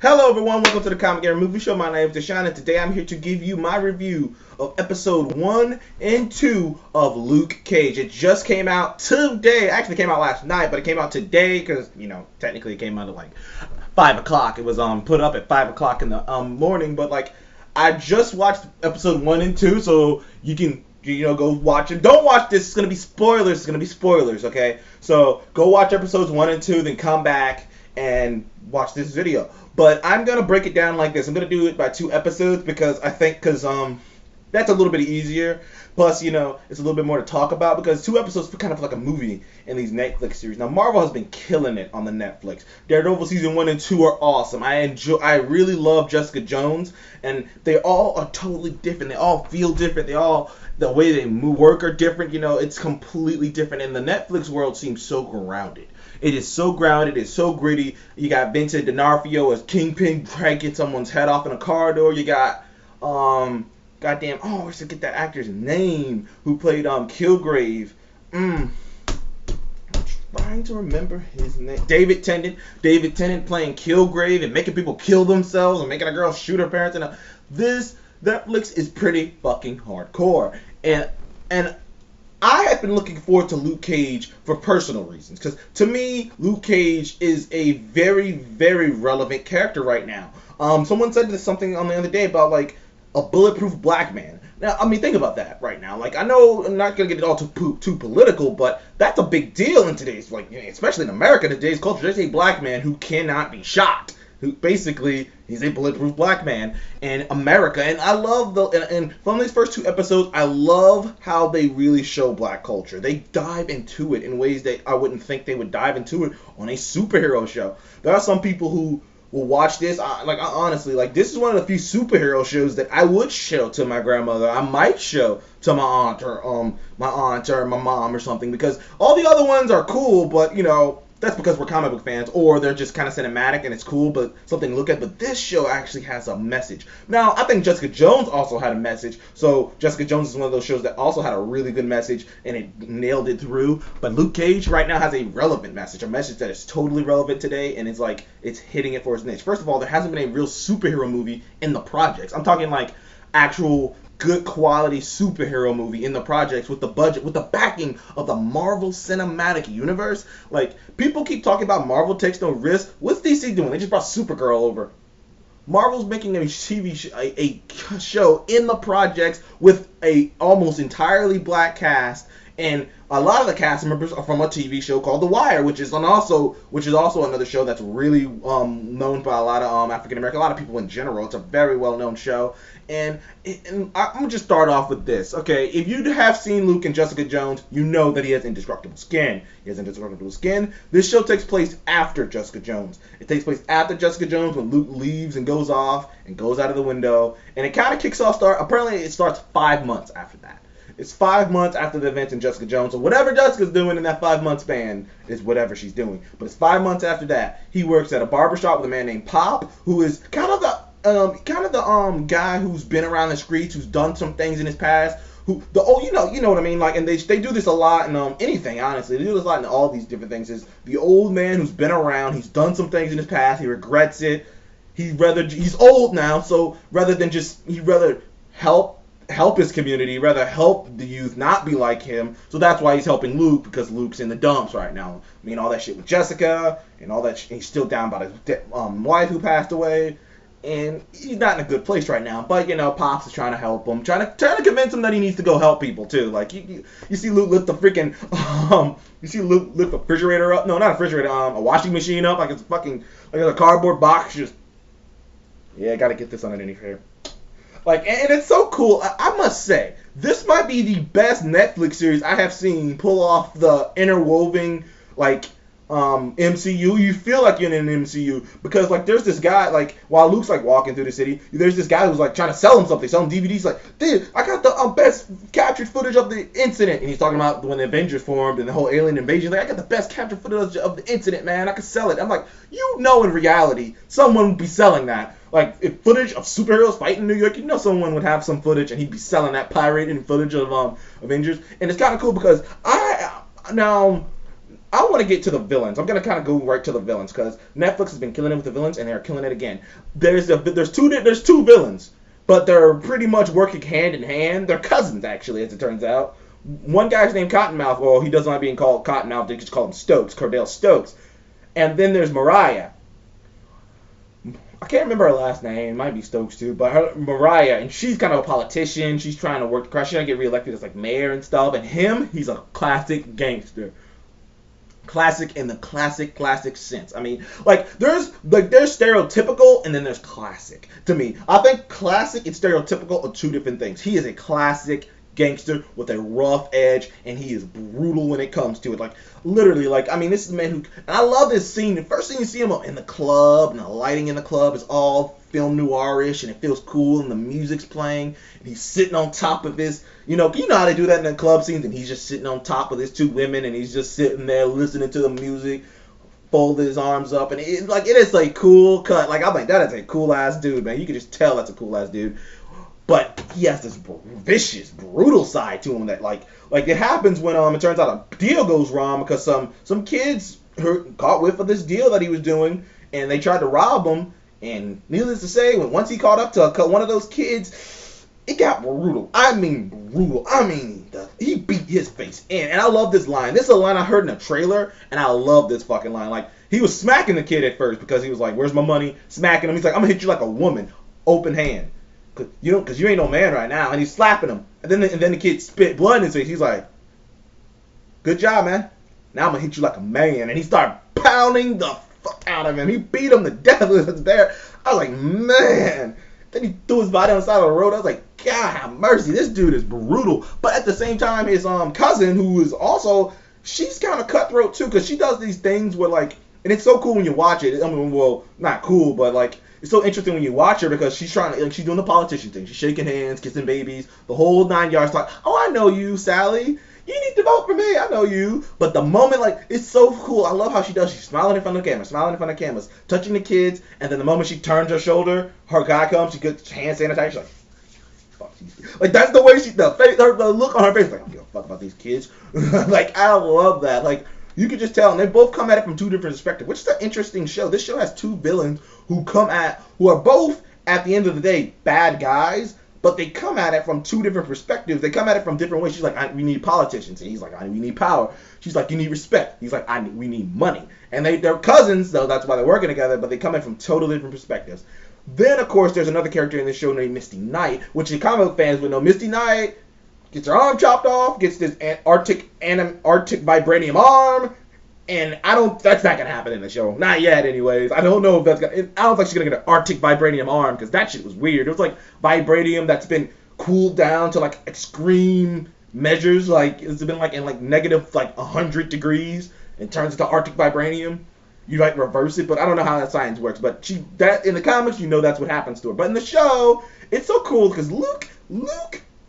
Hello everyone, welcome to the Comic Era Movie Show. My name is Deshaun, and today I'm here to give you my review of episode 1 and 2 of Luke Cage. It just came out today. Actually, it came out last night, but it came out today because, technically it came out at like 5 o'clock. It was put up at 5 o'clock in the morning, but I just watched episode 1 and 2, so you can go watch it. Don't watch this. It's going to be spoilers. It's going to be spoilers, okay? So go watch episodes 1 and 2, then come back and watch this video. But I'm going to break it down like this. I'm going to do it by 2 episodes because that's a little bit easier. Plus, it's a little bit more to talk about because 2 episodes feel kind of like a movie in these Netflix series. Now, Marvel has been killing it on the Netflix. Daredevil season 1 and 2 are awesome. I really love Jessica Jones, and they all are totally different. They all feel different. The way they work are different. It's completely different. And the Netflix world seems so grounded. It is so grounded. It's so gritty. You got Vincent D'Onofrio as Kingpin cranking someone's head off in a corridor. You got, I should get that actor's name who played Kilgrave. I'm trying to remember his name. David Tennant. David Tennant playing Kilgrave and making people kill themselves and making a girl shoot her parents. And this Netflix is pretty fucking hardcore. And I have been looking forward to Luke Cage for personal reasons, because to me, Luke Cage is a very, very relevant character right now. Someone said something on the other day about a bulletproof black man. Now, think about that right now. I know I'm not gonna get it all too political, but that's a big deal in today's, especially in America, today's culture. There's a black man who cannot be shot. Who basically, he's a bulletproof black man in America. And I love and from these first 2 episodes, I love how they really show black culture. They dive into it in ways that I wouldn't think they would dive into it on a superhero show. There are some people who will watch this. Honestly, this is one of the few superhero shows that I would show to my grandmother. I might show to my aunt or my mom or something, because all the other ones are cool, but that's because we're comic book fans, or they're just kind of cinematic and it's cool, but something to look at. But this show actually has a message. Now, I think Jessica Jones also had a message. So Jessica Jones is one of those shows that also had a really good message, and it nailed it through. But Luke Cage right now has a relevant message, a message that is totally relevant today, and it's hitting it for its niche. First of all, there hasn't been a real superhero movie in the projects. I'm talking actual good quality superhero movie in the projects with the budget, with the backing of the Marvel Cinematic Universe. People keep talking about Marvel takes no risk. What's DC doing? They just brought Supergirl over. Marvel's making a TV show in the projects with a almost entirely black cast, and a lot of the cast members are from a TV show called The Wire, which is also another show that's really known by a lot of African American, a lot of people in general. It's a very well known show. And I'm gonna just start off with this, okay? If you have seen Luke and Jessica Jones, you know that he has indestructible skin. This show takes place after Jessica Jones. It takes place after Jessica Jones, when Luke leaves and goes off and goes out of the window, and it kind of kicks off. Apparently, it starts 5 months after that. It's 5 months after the events in Jessica Jones. So whatever Jessica's doing in that 5-month span is whatever she's doing. But it's 5 months after that. He works at a barbershop with a man named Pop, who is kind of the guy who's been around the streets, who's done some things in his past. You know what I mean? And they do this a lot in anything, honestly. They do this a lot in all these different things. Is the old man who's been around, he's done some things in his past, he regrets it. He's old now, so he'd rather help his community, rather help the youth not be like him. So that's why he's helping Luke, because Luke's in the dumps right now. All that shit with Jessica and all that he's still down about his wife who passed away, and he's not in a good place right now. But Pops is trying to help him, trying to convince him that he needs to go help people too. You see Luke lift the freaking lift the refrigerator up. No, not a refrigerator, a washing machine up like it's a cardboard box. I gotta get this underneath here. And it's so cool. I must say, this might be the best Netflix series I have seen pull off the interwoven, MCU. You feel like you're in an MCU, because there's this guy, while Luke's walking through the city, there's this guy who's trying to sell him something, sell him DVDs. Dude, I got the best captured footage of the incident, and he's talking about when the Avengers formed and the whole alien invasion. I got the best captured footage of the incident, man. I could sell it. I'm in reality, someone would be selling that. If footage of superheroes fighting in New York, someone would have some footage, and he'd be selling that pirated footage of Avengers. And it's kind of cool because I want to get to the villains. I'm gonna kind of go right to the villains because Netflix has been killing it with the villains, and they're killing it again. There's two villains, but they're pretty much working hand in hand. They're cousins, actually, as it turns out. One guy's named Cottonmouth. Well, he doesn't like being called Cottonmouth. They just call him Stokes, Cordell Stokes. And then there's Mariah. I can't remember her last name. It might be Stokes too, but Mariah, and she's kind of a politician. She's trying to work. She's trying to get reelected as like mayor and stuff. And him, he's a classic gangster. Classic in the classic sense. I mean, there's stereotypical and then there's classic. To me, I think classic and stereotypical are two different things. He is a classic gangster with a rough edge, and he is brutal when it comes to it. Literally, I mean, this is a man who, and I love this scene. The first thing you see him in the club, and the lighting in the club is all film noirish, and it feels cool, and the music's playing, and he's sitting on top of his, you know how they do that in the club scenes, and he's just sitting on top of his two women, and he's just sitting there listening to the music, folded his arms up, and it is a cool cut. I'm like, that is a cool ass dude, man. You can just tell that's a cool ass dude. But he has this vicious, brutal side to him that, it happens when it turns out a deal goes wrong because some kids caught whiff of this deal that he was doing, and they tried to rob him. And needless to say, once he caught up to one of those kids, it got brutal. I mean, brutal. I mean, he beat his face in. And I love this line. This is a line I heard in a trailer, and I love this fucking line. He was smacking the kid at first because he was like, "Where's my money?" Smacking him. He's like, "I'm gonna hit you like a woman, open hand." Cause you ain't no man right now, and he's slapping him, and then the kid spit blood in his face. He's like, "Good job, man. Now I'm gonna hit you like a man," and he started pounding the fuck out of him. He beat him to death with his bare. I was like, man. Then he threw his body on the side of the road. I was like, God have mercy, this dude is brutal. But at the same time, his cousin, who is also, she's kind of cutthroat too, because she does these things where and it's so cool when you watch it. I mean, well, not cool, but it's so interesting when you watch her because she's trying to, she's doing the politician thing. She's shaking hands, kissing babies, the whole 9 yards. Oh, I know you, Sally. You need to vote for me. I know you. But the moment, it's so cool. I love how she does. She's smiling in front of the camera, touching the kids, and then the moment she turns her shoulder, her guy comes, she gets hand sanitizer. She's like, fuck these. That's the way the look on her face. I don't give a fuck about these kids. I love that. You could just tell, and they both come at it from two different perspectives, which is an interesting show. This show has two villains who are both, at the end of the day, bad guys, but they come at it from two different perspectives. They come at it from different ways. She's like, we need politicians. And he's like, we need power. She's like, you need respect. He's like, we need money. And they're cousins, though. That's why they're working together, but they come in from totally different perspectives. Then, of course, there's another character in this show named Misty Knight, which the comic book fans would know. Misty Knight gets her arm chopped off, gets this Arctic vibranium arm, and that's not going to happen in the show. Not yet, anyways. I don't know if I don't think she's going to get an Arctic vibranium arm, because that shit was weird. It was vibranium that's been cooled down to extreme measures. It's been in negative 100 degrees and turns into Arctic vibranium. You reverse it, but I don't know how that science works. But that in the comics, that's what happens to her. But in the show, it's so cool because Luke,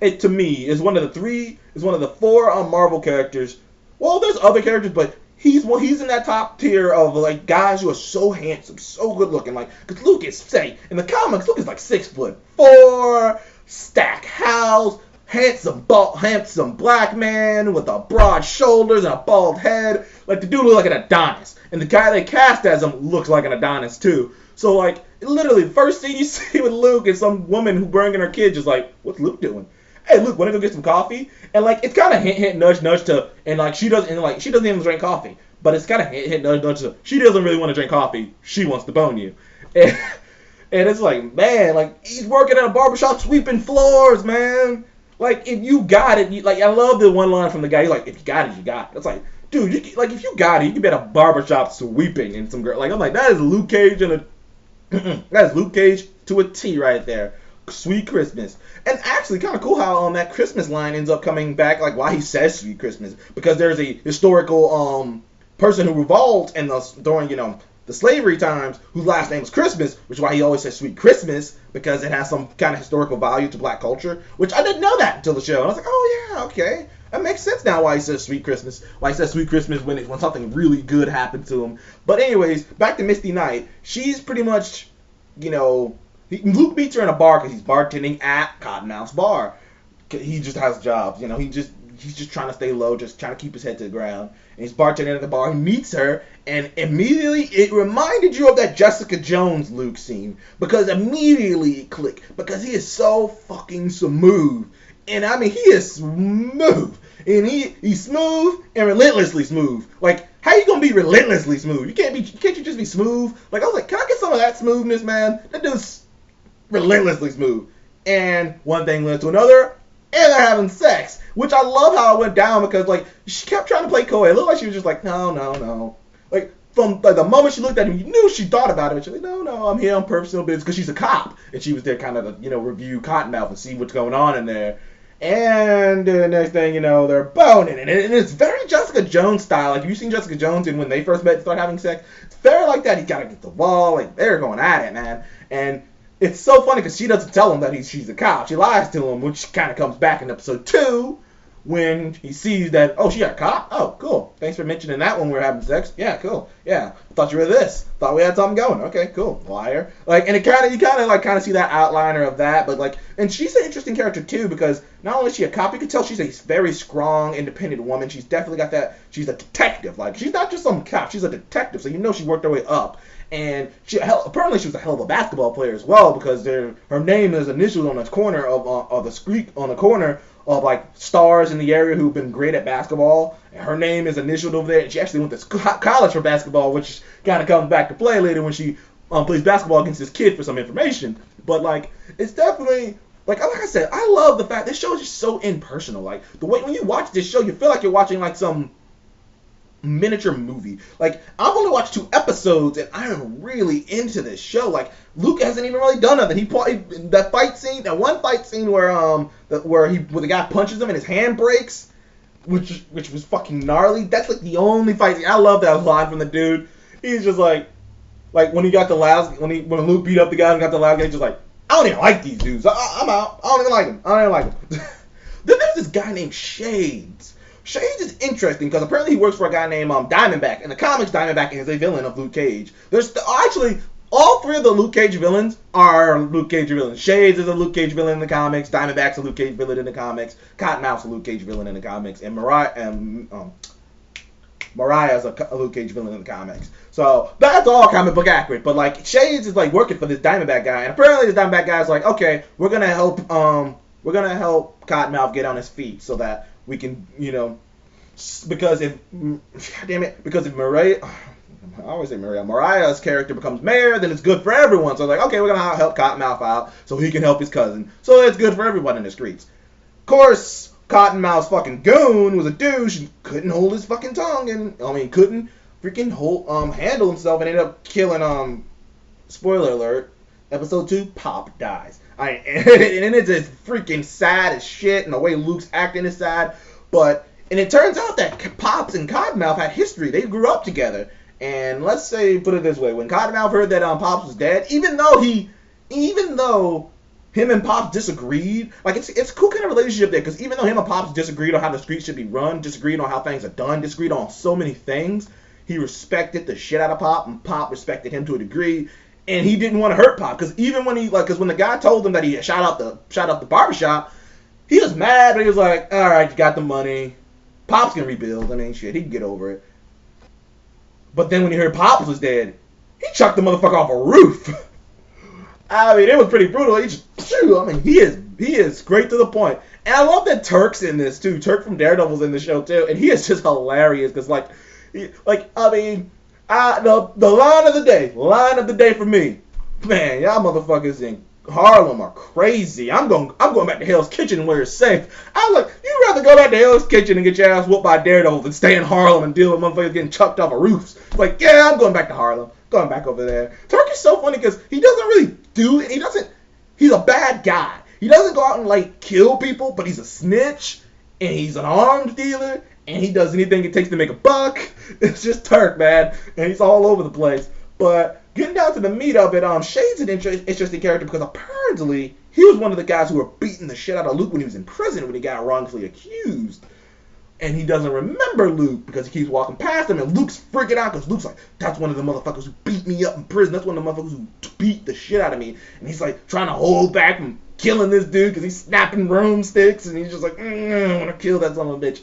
it to me is one of the four Marvel characters. Well, there's other characters, but he's in that top tier of guys who are so handsome, so good looking. Because Luke is, in the comics, Luke is 6'4", stack house, handsome black man with a broad shoulders and a bald head. The dude looks like an Adonis, and the guy they cast as him looks like an Adonis too. So literally, the first scene you see with Luke is some woman who bringing her kid, just what's Luke doing? Hey, Luke, want to go get some coffee? And it's kind of hint, nudge to, and she doesn't even drink coffee, but it's kind of hint, nudge to, she doesn't really want to drink coffee. She wants to bone you, and it's man, he's working at a barbershop sweeping floors, man. If you got it, I love the one line from the guy. He's if you got it, you got it. It's dude, if you got it, you can be at a barbershop sweeping and some girl. I'm that is Luke Cage that is Luke Cage to a T right there. Sweet Christmas. And actually kind of cool how that Christmas line ends up coming back, why he says Sweet Christmas, because there's a historical person who revolved during the slavery times whose last name was Christmas, which is why he always says Sweet Christmas, because it has some kind of historical value to black culture, which I didn't know that until the show. And I was like, oh yeah, okay, that makes sense now why he says Sweet Christmas, why he says Sweet Christmas when something really good happened to him. But anyways, back to Misty Knight. She's pretty much, Luke meets her in a bar because he's bartending at Cottonmouth's bar. He just has jobs, he just he's just trying to stay low, just trying to keep his head to the ground. And he's bartending at the bar. He meets her, and immediately it reminded you of that Jessica Jones Luke scene, because immediately it clicked, because he is so fucking smooth. And I mean, he is smooth. And he's smooth and relentlessly smooth. Like, how you gonna be relentlessly smooth? Can't you just be smooth? Like, I was like, can I get some of that smoothness, man? That dude's relentlessly smooth. And one thing led to another, and they're having sex. Which I love how it went down, because, like, she kept trying to play coy. It looked like she was just like, no. Like, from the moment she looked at him, you knew she thought about it. And she was like, no, I'm here on personal business, because she's a cop. And she was there kind of to, review Cottonmouth and see what's going on in there. And the next thing you know, they're boning. And it's very Jessica Jones style. Like, have you seen Jessica Jones and when they first met and started having sex? It's very like that. He's got to get the wall. Like, they're going at it, man. And it's so funny because she doesn't tell him that she's a cop. She lies to him, which kind of comes back in episode 2 when he sees that, oh, she got a cop? Oh, cool. Thanks for mentioning that when we were having sex. Yeah, cool. Yeah, I thought you were this. Thought we had something going. Okay, cool. Liar. Like, and you kind of see that outliner of that, but like, and she's an interesting character too, because not only is she a cop, you can tell she's a very strong, independent woman. She's definitely got that. She's a detective. Like, she's not just some cop. She's a detective, so she worked her way up. And apparently she was a hell of a basketball player as well, because her name is initialed on the corner of the street, on the corner of like stars in the area who've been great at basketball. And her name is initialed over there. And she actually went to college for basketball, which kind of comes back to play later when she plays basketball against this kid for some information. But like, it's definitely like I said, I love the fact this show is just so impersonal. Like, the way when you watch this show, you feel like you're watching like some miniature movie. Like, I've only watched 2 episodes and I am really into this show. Like, Luke hasn't even really done nothing. That one fight scene where the guy punches him and his hand breaks, which was fucking gnarly. That's like the only fight scene. I love that line from the dude. He's just like when he got the last when Luke beat up the guy and got the last guy, he's just like, I don't even like these dudes. I'm out. I don't even like them. Then there's this guy named Shades. Shades is interesting because apparently he works for a guy named Diamondback. In the comics, Diamondback is a villain of Luke Cage. Actually, all 3 of the Luke Cage villains are Luke Cage villains. Shades is a Luke Cage villain in the comics. Diamondback's a Luke Cage villain in the comics. Cottonmouth's a Luke Cage villain in the comics. And Mariah's a Luke Cage villain in the comics. So that's all comic book accurate. But like, Shades is like working for this Diamondback guy, and apparently the Diamondback guy is like, okay, we're gonna help Cottonmouth get on his feet so that we can, because if Mariah's character becomes mayor, then it's good for everyone. So like, okay, we're gonna help Cottonmouth out so he can help his cousin. So it's good for everyone in the streets. Of course, Cottonmouth's fucking goon was a douche and couldn't hold his fucking tongue, and couldn't freaking handle himself, and ended up killing spoiler alert, episode 2, Pop dies. And it's as freaking sad as shit, and the way Luke's acting is sad. And it turns out that Pops and Cottonmouth had history. They grew up together. And let's say, put it this way, when Cottonmouth heard that Pops was dead, even though him and Pops disagreed, like, it's a cool kind of relationship there, because even though him and Pops disagreed on how the street should be run, disagreed on how things are done, disagreed on so many things, he respected the shit out of Pop, and Pop respected him to a degree. And he didn't want to hurt Pop, because even when when the guy told him that he shot up the barbershop, he was mad, but he was like, all right, you got the money. Pop's gonna rebuild. I mean, shit, he can get over it. But then when he heard Pops was dead, he chucked the motherfucker off a roof. I mean, it was pretty brutal. He is great to the point. And I love that Turk's in this too. Turk from Daredevil's in the show too, and he is just hilarious because the line of the day for me, man, y'all motherfuckers in Harlem are crazy. I'm going back to Hell's Kitchen where it's safe. I was like, you'd rather go back to Hell's Kitchen and get your ass whooped by Daredevil than stay in Harlem and deal with motherfuckers getting chucked off of roofs. Like, yeah, I'm going back to Harlem. Going back over there. Turk is so funny because he doesn't really do it. He's a bad guy. He doesn't go out and like kill people, but he's a snitch and he's an arms dealer and he does anything it takes to make a buck. It's just Turk, man. And he's all over the place. But getting down to the meat of it, Shade's an interesting character because apparently he was one of the guys who were beating the shit out of Luke when he was in prison when he got wrongfully accused. And he doesn't remember Luke because he keeps walking past him, and Luke's freaking out because Luke's like, that's one of the motherfuckers who beat me up in prison. That's one of the motherfuckers who beat the shit out of me. And he's like trying to hold back from killing this dude because he's snapping broomsticks, and he's just like, I want to kill that son of a bitch.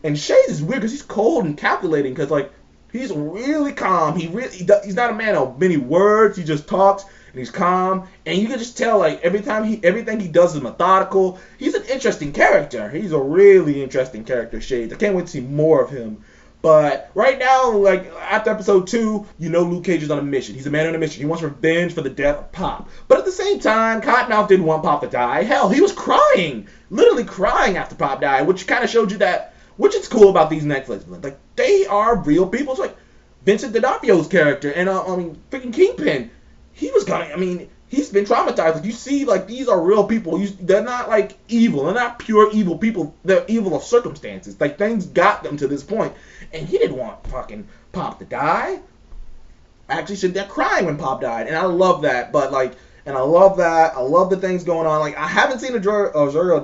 And Shades is weird because he's cold and calculating, because like he's really calm. He's not a man of many words. He just talks and he's calm, and you can just tell like everything he does is methodical. He's an interesting character. He's a really interesting character, Shades. I can't wait to see more of him. But right now, like after episode 2, you know Luke Cage is on a mission. He's a man on a mission. He wants revenge for the death of Pop. But at the same time, Cottonmouth didn't want Pop to die. Hell, he was crying, literally crying after Pop died, which kind of showed you that, which is cool about these Netflix villains. Like, they are real people. It's like Vincent D'Onofrio's character and freaking Kingpin. He's been traumatized. Like, you see, like, these are real people. They're not, like, evil. They're not pure evil people. They're evil of circumstances. Like, things got them to this point. And he didn't want fucking Pop to die. I actually stood there crying when Pop died. And I love that. But, like, and I love that. I love the things going on. Like, I haven't seen Azurio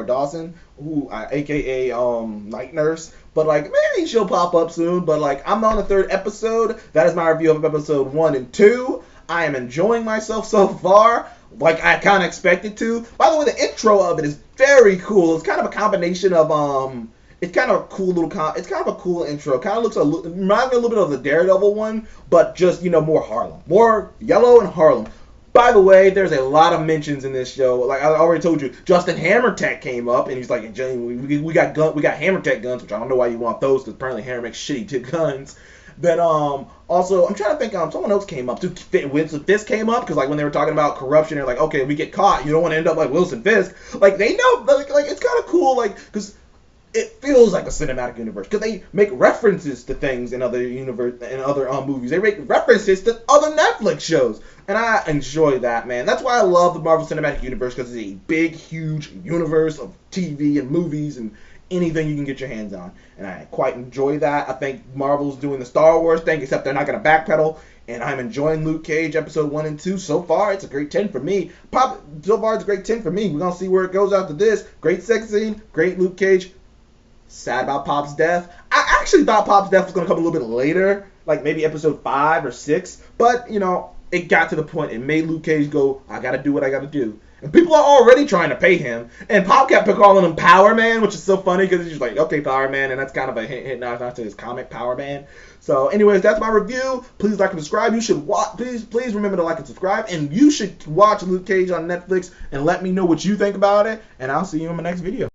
Dawson, who, a.k.a. Night Nurse. But, like, maybe she'll pop up soon. But, like, I'm on the 3rd episode. That is my review of episode 1 and 2. I am enjoying myself so far, like I kind of expected to. By the way, the intro of it is very cool. It's kind of a combination of it's kind of a cool it's kind of a cool intro. Kind of reminds me a little bit of the Daredevil one, but just more Harlem, more yellow and Harlem. By the way, there's a lot of mentions in this show. Like I already told you, Justin Hammertech came up, and he's like, we got Hammertech guns, which I don't know why you want those, because apparently Hammer makes shitty guns. Then also, I'm trying to think, someone else came up too. Wilson Fisk came up, because like when they were talking about corruption, they're like, okay, we get caught, you don't want to end up like Wilson Fisk. Like they know, like it's kind of cool, like because it feels like a cinematic universe, because they make references to things in other movies. They make references to other Netflix shows, and I enjoy that, man. That's why I love the Marvel Cinematic Universe, because it's a big, huge universe of TV and movies and anything you can get your hands on, and I quite enjoy that. I think Marvel's doing the Star Wars thing, except they're not going to backpedal, and I'm enjoying Luke Cage episode 1 and 2. So far, it's a great 10 for me. So far, it's a great 10 for me. We're going to see where it goes after this. Great sex scene, great Luke Cage. Sad about Pop's death. I actually thought Pop's death was going to come a little bit later, like maybe episode 5 or 6, but, it got to the point. It made Luke Cage go, I got to do what I got to do. And people are already trying to pay him. And Pop kept calling him Power Man, which is so funny because he's just like, okay, Power Man. And that's kind of a hint not to his comic Power Man. So anyways, that's my review. Please like and subscribe. You should watch. Please remember to like and subscribe. And you should watch Luke Cage on Netflix and let me know what you think about it. And I'll see you in my next video.